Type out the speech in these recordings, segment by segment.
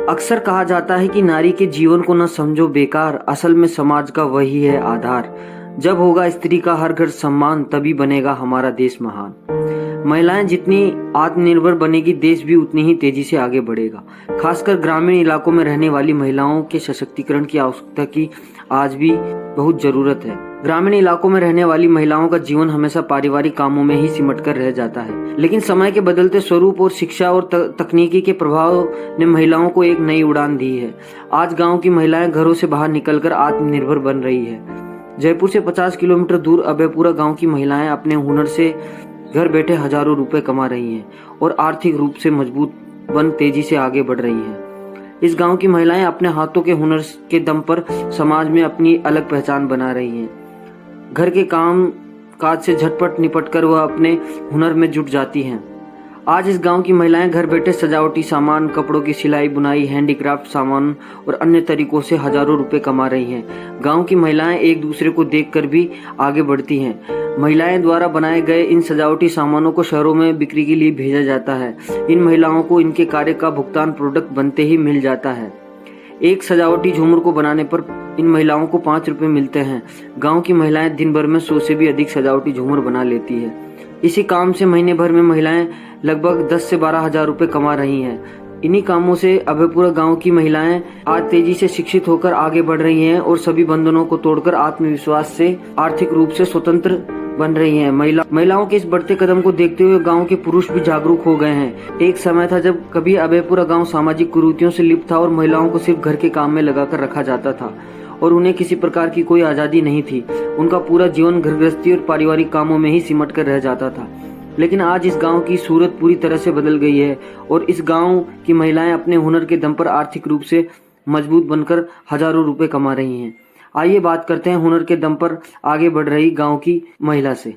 अक्सर कहा जाता है कि नारी के जीवन को न समझो बेकार, असल में समाज का वही है आधार। जब होगा स्त्री का हर घर सम्मान, तभी बनेगा हमारा देश महान। महिलाएं जितनी आत्मनिर्भर बनेगी, देश भी उतनी ही तेजी से आगे बढ़ेगा। खासकर ग्रामीण इलाकों में रहने वाली महिलाओं के सशक्तिकरण की आवश्यकता की आज भी बहुत जरूरत है। ग्रामीण इलाकों में रहने वाली महिलाओं का जीवन हमेशा पारिवारिक कामों में ही सिमट कर रह जाता है, लेकिन समय के बदलते स्वरूप और शिक्षा और तकनीकी के प्रभाव ने महिलाओं को एक नई उड़ान दी है। आज गांव की महिलाएं घरों से बाहर निकलकर आत्मनिर्भर बन रही है। जयपुर से 50 किलोमीटर दूर अभयपुरा गांव की महिलाएं अपने हुनर से घर बैठे हजारों रुपए कमा रही हैं और आर्थिक रूप से मजबूत बन तेजी से आगे बढ़ रही हैं। इस गांव की महिलाएं अपने हाथों के हुनर के दम पर समाज में अपनी अलग पहचान बना रही हैं। घर के काम काज से झटपट निपट कर वह अपने हुनर में जुट जाती हैं। आज इस गांव की महिलाएं घर बैठे सजावटी सामान, कपड़ों की सिलाई बुनाई, हैंडीक्राफ्ट सामान और अन्य तरीकों से हजारों रुपए कमा रही हैं। गांव की महिलाएं एक दूसरे को देखकर भी आगे बढ़ती हैं। महिलाएं द्वारा बनाए गए इन सजावटी सामानों को शहरों में बिक्री के लिए भेजा जाता है। इन महिलाओं को इनके कार्य का भुगतान प्रोडक्ट बनते ही मिल जाता है। एक सजावटी झूमर को बनाने पर इन महिलाओं को 5 रुपए मिलते हैं। गांव की महिलाएं दिन भर में 100 से भी अधिक सजावटी झूमर बना लेती है। इसी काम से महीने भर में महिलाएं लगभग 10 से 12 हजार रुपए कमा रही हैं। इन्हीं कामों से अभयपुरा गांव की महिलाएं आज तेजी से शिक्षित होकर आगे बढ़ रही हैं और सभी बंधनों को तोड़कर आत्मविश्वास से आर्थिक रूप से स्वतंत्र बन रही हैं। महिलाओं के इस बढ़ते कदम को देखते हुए गांव के पुरुष भी जागरूक हो गए हैं। एक समय था जब कभी अभयपुरा गांव सामाजिक कुरीतियों से लिप्त था और महिलाओं को सिर्फ घर के काम में लगाकर रखा जाता था और उन्हें किसी प्रकार की कोई आजादी नहीं थी। उनका पूरा जीवन घर गृहस्थी और पारिवारिक कामों में ही सिमट कर रह जाता था। लेकिन आज इस गांव की सूरत पूरी तरह से बदल गई है और इस गांव की महिलाएं अपने हुनर के दम पर आर्थिक रूप से मजबूत बनकर हजारों रुपए कमा रही हैं। आइए बात करते हैं हुनर के दम पर आगे बढ़ रही गांव की महिला से।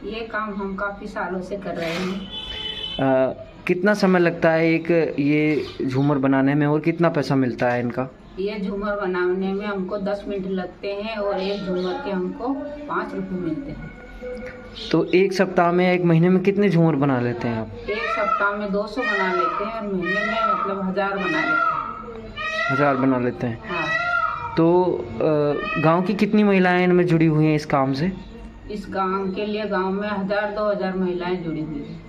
ये काम हम काफी सालों से कर रहे हैं। कितना समय लगता है एक ये झूमर बनाने में और कितना पैसा मिलता है इनका? ये झूमर बनाने में हमको 10 मिनट लगते हैं और एक झूमर के हमको 5 रुपए मिलते हैं। तो एक सप्ताह में, एक महीने में कितने झूमर बना लेते हैं आप? एक सप्ताह में 200 बना लेते हैं और महीने में मतलब 1000 बना लेते हैं। 1000 बना लेते हैं। हाँ। तो गांव की कितनी महिलाएं इनमें जुड़ी हुई हैं इस काम से? इस काम के लिए गांव में 1000-2000 महिलाएं जुड़ी हुई हैं।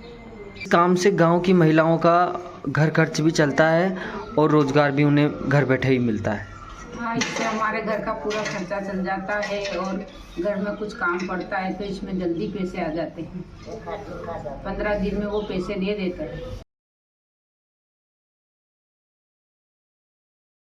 इस काम से गांव की महिलाओं का घर खर्च भी चलता है और रोजगार भी उन्हें घर बैठे ही मिलता है। हाँ, इससे हमारे घर का पूरा खर्चा चल जाता है और घर में कुछ काम पड़ता है तो इसमें जल्दी पैसे आ जाते हैं। 15 दिन में वो पैसे दे देते हैं।